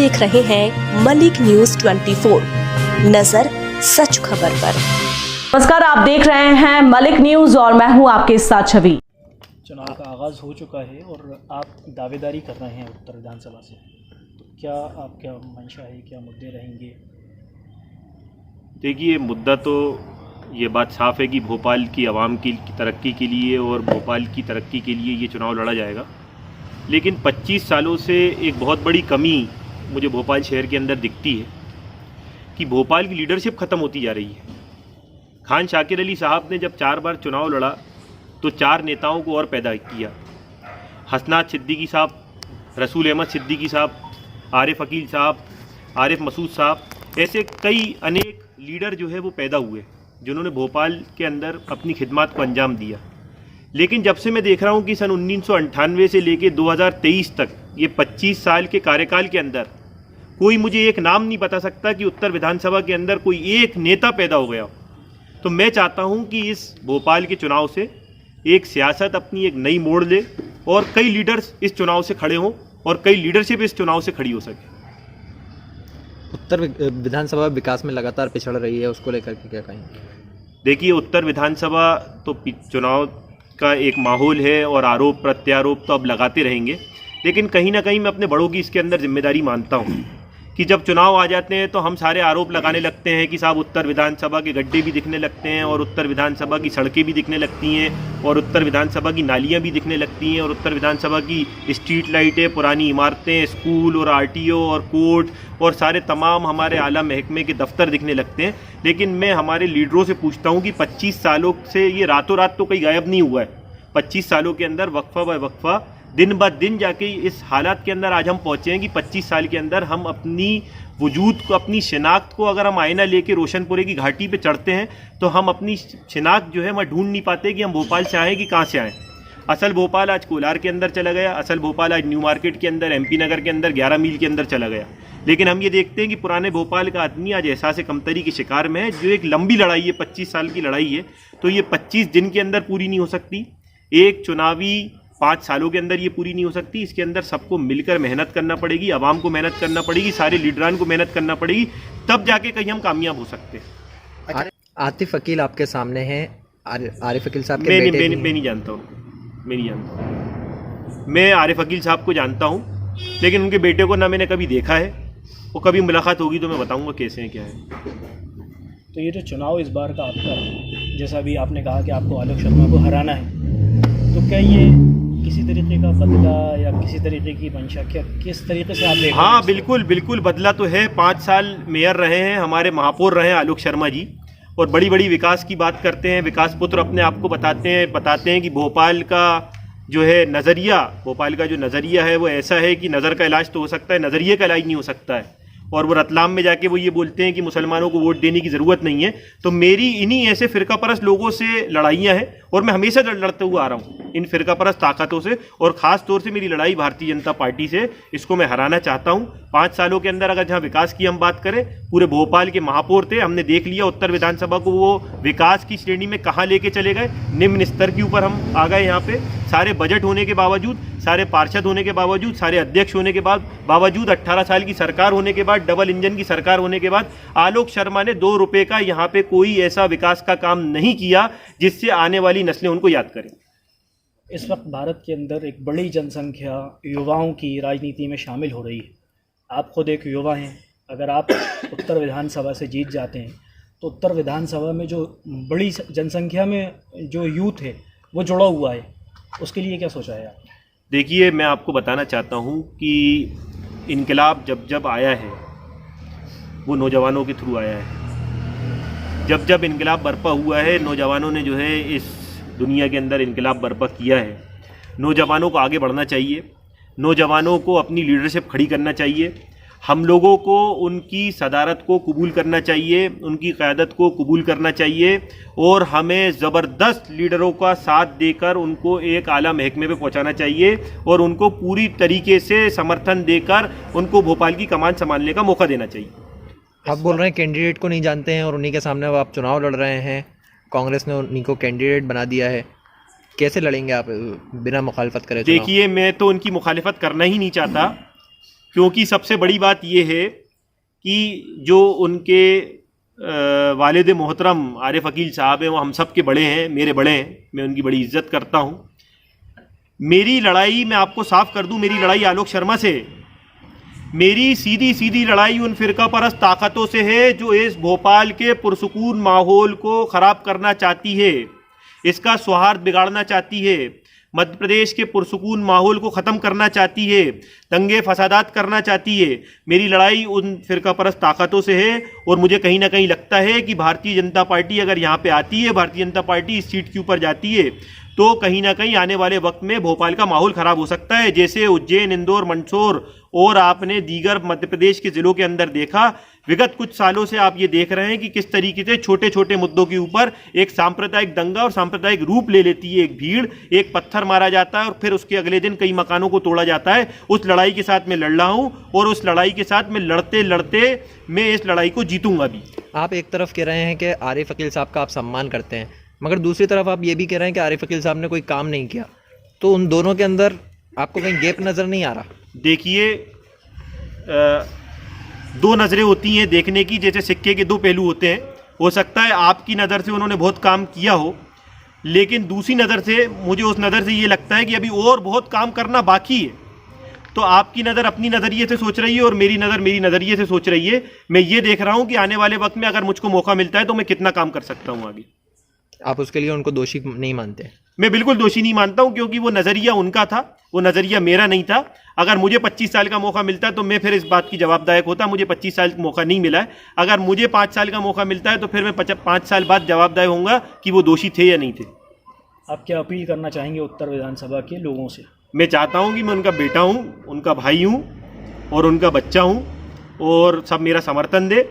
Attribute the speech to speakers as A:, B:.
A: देख रहे हैं मलिक न्यूज 24, नजर सच खबर पर।
B: नमस्कार, आप देख रहे हैं मलिक न्यूज और मैं हूं आपके साथ छवि।
C: चुनाव का आगाज़ हो चुका है और आप दावेदारी कर रहे हैं उत्तर विधानसभा से, तो क्या आपका मंशा है, क्या मुद्दे रहेंगे?
D: देखिए, मुद्दा तो ये बात साफ़ है कि भोपाल की आवाम की तरक्की के लिए और भोपाल की तरक्की के लिए ये चुनाव लड़ा जाएगा। लेकिन 25 सालों से एक बहुत बड़ी कमी मुझे भोपाल शहर के अंदर दिखती है कि भोपाल की लीडरशिप ख़त्म होती जा रही है। खान शाकिर अली साहब ने जब 4 बार चुनाव लड़ा तो 4 नेताओं को और पैदा किया। हसनात सिद्दीकी साहब, रसूल अहमद सिद्दीकी साहब, आरिफ अकील साहब, आरिफ मसूद साहब, ऐसे कई अनेक लीडर जो है वो पैदा हुए जिन्होंने भोपाल के अंदर अपनी खिदमत को अंजाम दिया। लेकिन जब से मैं देख रहा हूँ कि सन 1998 से लेकर 2023 तक ये 25 साल के कार्यकाल के अंदर कोई मुझे एक नाम नहीं बता सकता कि उत्तर विधानसभा के अंदर कोई एक नेता पैदा हो गया। तो मैं चाहता हूँ कि इस भोपाल के चुनाव से एक सियासत अपनी एक नई मोड़ ले और कई लीडर्स इस चुनाव से खड़े हों और कई लीडरशिप इस चुनाव से खड़ी हो सके।
E: उत्तर विधानसभा विकास में लगातार पिछड़ रही है, उसको लेकर के क्या कहेंगे?
D: देखिए, उत्तर विधानसभा तो चुनाव का एक माहौल है और आरोप प्रत्यारोप तो अब लगाते रहेंगे, लेकिन कहीं ना कहीं मैं अपने बड़ों की इसके अंदर जिम्मेदारी मानता हूँ कि जब चुनाव आ जाते हैं तो हम सारे आरोप लगाने लगते हैं कि साहब उत्तर विधानसभा के गड्ढे भी दिखने लगते हैं और उत्तर विधानसभा की सड़कें भी दिखने लगती हैं और उत्तर विधानसभा की नालियाँ भी दिखने लगती हैं और उत्तर विधानसभा की स्ट्रीट लाइटें, पुरानी इमारतें, स्कूल और आरटीओ और कोर्ट और सारे तमाम हमारे आला महकमे के दफ्तर दिखने लगते हैं। लेकिन मैं हमारे लीडरों से पूछता हूँ कि 25 सालों से ये रातों रात तो कहीं गायब नहीं हुआ है। 25 सालों के अंदर वक्फा ब वक्फा, दिन ब दिन जाके इस हालात के अंदर आज हम पहुँचे हैं कि 25 साल के अंदर हम अपनी वजूद को, अपनी शिनाख्त को अगर हम आईना लेके रोशनपुरे की घाटी पे चढ़ते हैं तो हम अपनी शिनाख्त जो है वह ढूंढ नहीं पाते कि हम भोपाल से आएँ कि कहाँ से आएँ। असल भोपाल आज कोलार के अंदर चला गया, असल भोपाल आज न्यू मार्केट के अंदर, MP नगर के अंदर 11 मील के अंदर चला गया। लेकिन हम ये देखते हैं कि पुराने भोपाल का आदमी आज एहसास कमतरी के शिकार में है, जो एक लंबी लड़ाई है, 25 साल की लड़ाई है। तो ये 25 दिन के अंदर पूरी नहीं हो सकती, एक चुनावी 5 सालों के अंदर ये पूरी नहीं हो सकती। इसके अंदर सबको मिलकर मेहनत करना पड़ेगी, आवाम को मेहनत करना पड़ेगी, सारे लीडरान को मेहनत करना पड़ेगी, तब जाके कहीं हम कामयाब हो सकते हैं।
E: आतिफ अकील आपके सामने हैं, आरिफ अकील साहब के
D: मैं
E: बेटे
D: नहीं जानता उनको, मैं नहीं जानता। मैं आरिफ अकील साहब को जानता हूँ, लेकिन उनके बेटे को ना मैंने कभी देखा है, वो कभी मुलाकात होगी तो मैं बताऊँगा कैसे हैं, क्या है।
C: तो ये जो चुनाव इस बार का आपका है, जैसा अभी आपने कहा कि आपको आलोक शर्मा को हराना है, तो क्या ये किसी तरीके का बदला या किसी तरीके की मंशा, क्या किस तरीके से आप देख रहे हैं?
D: हाँ, बिल्कुल बदला तो है। 5 साल मेयर रहे हैं, हमारे महापौर रहे हैं आलोक शर्मा जी, और बड़ी बड़ी विकास की बात करते हैं, विकास पुत्र अपने आप को बताते हैं कि भोपाल का जो है नज़रिया, भोपाल का जो नज़रिया है वो ऐसा है कि नज़र का इलाज तो हो सकता है, नज़रिए का इलाज नहीं हो सकता है। और वो रतलाम में जाके वो ये बोलते हैं कि मुसलमानों को वोट देने की ज़रूरत नहीं है। तो मेरी इन्हीं ऐसे फ़िरका परस्त लोगों से लड़ाइयाँ हैं और मैं हमेशा लड़ते हुए आ रहा हूँ इन फ़िरका परस्त ताकतों से, और ख़ास तौर से मेरी लड़ाई भारतीय जनता पार्टी से, इसको मैं हराना चाहता हूँ। 5 सालों के अंदर अगर जहाँ विकास की हम बात करें, पूरे भोपाल के महापौर थे, हमने देख लिया उत्तर विधानसभा को वो विकास की श्रेणी में कहाँ लेके चले गए, निम्न स्तर के ऊपर हम आ गए। यहाँ पे सारे बजट होने के बावजूद, सारे पार्षद होने के बावजूद, सारे अध्यक्ष होने के बावजूद, 18 साल की सरकार होने के बाद, डबल इंजन की सरकार होने के बाद, आलोक शर्मा ने 2 रुपये का यहाँ पे कोई ऐसा विकास का काम नहीं किया जिससे आने वाली नस्लें उनको याद करें।
C: इस वक्त भारत के अंदर एक बड़ी जनसंख्या युवाओं की राजनीति में शामिल हो रही है। आप खुद एक युवा हैं, अगर आप उत्तर विधानसभा से जीत जाते हैं तो उत्तर विधानसभा में जो बड़ी जनसंख्या में जो यूथ है वो जुड़ा हुआ है, उसके लिए क्या सोचा है आपने?
D: देखिए, मैं आपको बताना चाहता हूँ कि इनकलाब जब आया है वो नौजवानों के थ्रू आया है। जब इनकलाब बर्पा हुआ है, नौजवानों ने जो है इस दुनिया के अंदर इनकलाब बर्पा किया है। नौजवानों को आगे बढ़ना चाहिए, नौजवानों को अपनी लीडरशिप खड़ी करना चाहिए, हम लोगों को उनकी सदारत को कबूल करना चाहिए, उनकी क़यादत को कबूल करना चाहिए, और हमें ज़बरदस्त लीडरों का साथ देकर उनको एक आला महकमे पे पहुंचाना चाहिए और उनको पूरी तरीके से समर्थन देकर उनको भोपाल की कमान संभालने का मौका देना चाहिए।
E: आप बोल रहे हैं कैंडिडेट को नहीं जानते हैं और उन्हीं के सामने अब आप चुनाव लड़ रहे हैं, कांग्रेस ने उन्हीं को कैंडिडेट बना दिया है, कैसे लड़ेंगे आप बिना मुखालफत करे?
D: देखिए, मैं तो उनकी मुखालिफत करना ही नहीं चाहता, क्योंकि सबसे बड़ी बात ये है कि जो उनके वालिद मोहतरम आरिफ अकील साहब हैं, वो हम सब के बड़े हैं, मेरे बड़े हैं, मैं उनकी बड़ी इज्जत करता हूँ। मेरी लड़ाई, मैं आपको साफ कर दूं, मेरी लड़ाई आलोक शर्मा से, मेरी सीधी सीधी लड़ाई उन फिरका परस्त ताकतों से है जो इस भोपाल के पुरसुकून माहौल को ख़राब करना चाहती है, इसका सौहार्द बिगाड़ना चाहती है, मध्य प्रदेश के पुरसुकून माहौल को ख़त्म करना चाहती है, दंगे फसादात करना चाहती है। मेरी लड़ाई उन फिरका परस्त ताकतों से है और मुझे कहीं ना कहीं लगता है कि भारतीय जनता पार्टी अगर यहाँ पे आती है, भारतीय जनता पार्टी इस सीट के ऊपर जाती है, तो कहीं ना कहीं आने वाले वक्त में भोपाल का माहौल ख़राब हो सकता है। जैसे उज्जैन, इंदौर, मंदसौर और आपने दीगर मध्य प्रदेश के ज़िलों के अंदर देखा, विगत कुछ सालों से आप ये देख रहे हैं कि किस तरीके से छोटे छोटे मुद्दों के ऊपर एक सांप्रदायिक दंगा और सांप्रदायिक रूप ले लेती है एक भीड़, एक पत्थर मारा जाता है और फिर उसके अगले दिन कई मकानों को तोड़ा जाता है। उस लड़ाई के साथ मैं लड़ रहा हूँ और उस लड़ाई के साथ मैं लड़ते लड़ते मैं इस लड़ाई को जीतूंगा भी।
E: आप एक तरफ कह रहे हैं कि आरिफ अकील साहब का आप सम्मान करते हैं, मगर दूसरी तरफ आप ये भी कह रहे हैं कि आरिफ अकील साहब ने कोई काम नहीं किया, तो उन दोनों के अंदर आपको कहीं गैप नज़र नहीं आ रहा?
D: देखिए, दो नज़रें होती हैं देखने की, जैसे सिक्के के दो पहलू होते हैं। हो सकता है आपकी नज़र से उन्होंने बहुत काम किया हो, लेकिन दूसरी नज़र से मुझे उस नज़र से ये लगता है कि अभी और बहुत काम करना बाकी है। तो आपकी नज़र अपनी नज़रिए से सोच रही है और मेरी नज़र मेरी नज़रिए से सोच रही है। मैं ये देख रहा हूँ कि आने वाले वक्त में अगर मुझको मौका मिलता है तो मैं कितना काम कर सकता हूँ आगे।
E: आप उसके लिए उनको दोषी नहीं मानते?
D: मैं बिल्कुल दोषी नहीं मानता हूं, क्योंकि वो नज़रिया उनका था, वो नज़रिया मेरा नहीं था। अगर मुझे 25 साल का मौका मिलता है तो मैं फिर इस बात की जवाबदायक होता। मुझे 25 साल का मौका नहीं मिला है। अगर मुझे 5 साल का मौका मिलता है तो फिर मैं 5 साल बाद जवाबदार होऊंगा कि वो दोषी थे या नहीं थे।
C: आप क्या अपील करना चाहेंगे उत्तर विधानसभा के लोगों से?
D: मैं चाहता हूं कि मैं उनका बेटा हूं, उनका भाई हूं और उनका बच्चा हूं और सब मेरा समर्थन दे।